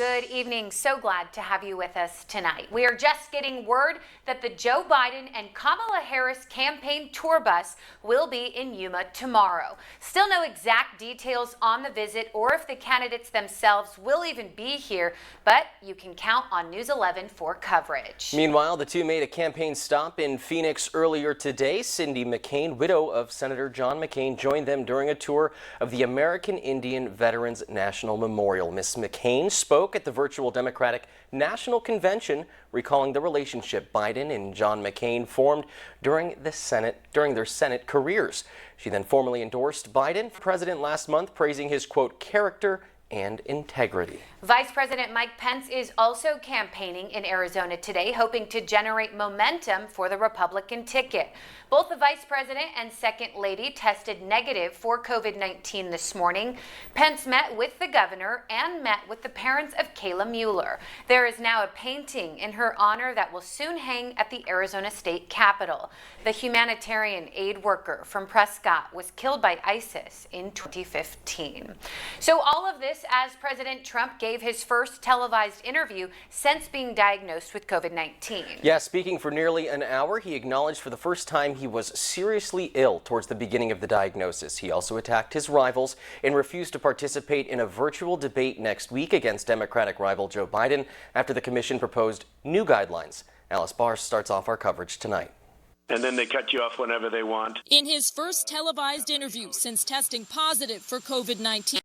Good evening. So glad to have you with us tonight. We are just getting word that the Joe Biden and Kamala Harris campaign tour bus will be in Yuma tomorrow. Still no exact details on the visit or if the candidates themselves will even be here, but you can count on News 11 for coverage. Meanwhile, the two made a campaign stop in Phoenix earlier today. Cindy McCain, widow of Senator John McCain, joined them during a tour of the American Indian Veterans National Memorial. Ms. McCain spoke at the virtual Democratic National Convention, recalling the relationship Biden and John McCain formed during their Senate careers. She then formally endorsed Biden for president last month, praising his, quote, character and integrity. Vice President Mike Pence is also campaigning in Arizona today, hoping to generate momentum for the Republican ticket. Both the Vice President and Second Lady tested negative for COVID-19 this morning. Pence met with the governor and met with the parents of Kayla Mueller. There is now a painting in her honor that will soon hang at the Arizona State Capitol. The humanitarian aid worker from Prescott was killed by ISIS in 2015. So all of this as President Trump gave his first televised interview since being diagnosed with COVID-19. Yeah, speaking for nearly an hour, he acknowledged for the first time he was seriously ill towards the beginning of the diagnosis. He also attacked his rivals and refused to participate in a virtual debate next week against Democratic rival Joe Biden after the commission proposed new guidelines. Alice Barr starts off our coverage tonight. And then they cut you off whenever they want. In his first televised interview since testing positive for COVID-19,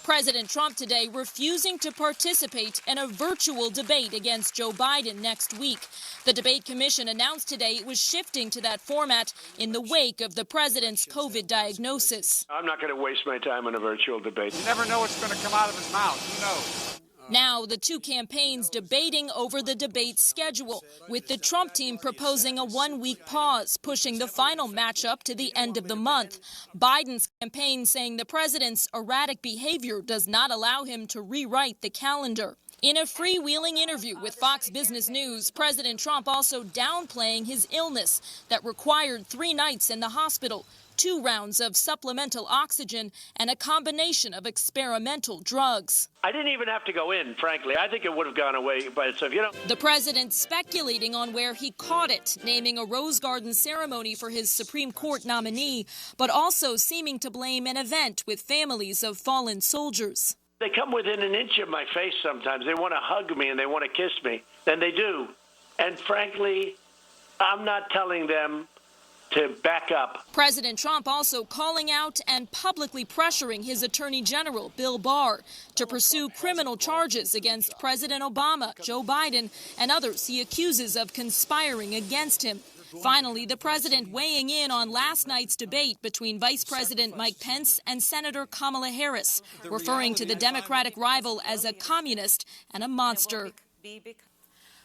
President Trump today refusing to participate in a virtual debate against Joe Biden next week. The debate commission announced today it was shifting to that format in the wake of the president's COVID diagnosis. I'm not going to waste my time on a virtual debate. You never know what's going to come out of his mouth. Who knows? Now the two campaigns debating over the debate schedule, with the Trump team proposing a one-week pause, pushing the final matchup to the end of the month. Biden's campaign saying the president's erratic behavior does not allow him to rewrite the calendar. In a freewheeling interview with Fox Business News, President Trump also downplaying his illness that required 3 nights in the hospital, 2 rounds of supplemental oxygen, and a combination of experimental drugs. I didn't even have to go in, frankly. I think it would have gone away by itself. The president speculating on where he caught it, naming a Rose Garden ceremony for his Supreme Court nominee, but also seeming to blame an event with families of fallen soldiers. They come within an inch of my face sometimes. They want to hug me and they want to kiss me. And they do. And frankly, I'm not telling them to back up. President Trump also calling out and publicly pressuring his Attorney General, Bill Barr, to pursue criminal charges against President Obama, Joe Biden, and others he accuses of conspiring against him. Finally, the president weighing in on last night's debate between Vice President Mike Pence and Senator Kamala Harris, referring to the Democratic rival as a communist and a monster.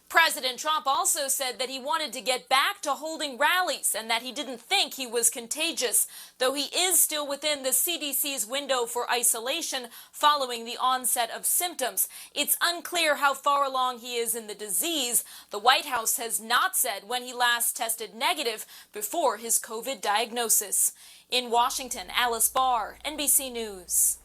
President Trump also said that he wanted to get back to holding rallies and that he didn't think he was contagious, though he is still within the CDC's window for isolation following the onset of symptoms. It's unclear how far along he is in the disease. The White House has not said when he last tested negative before his COVID diagnosis. In Washington, Alice Barr, NBC News.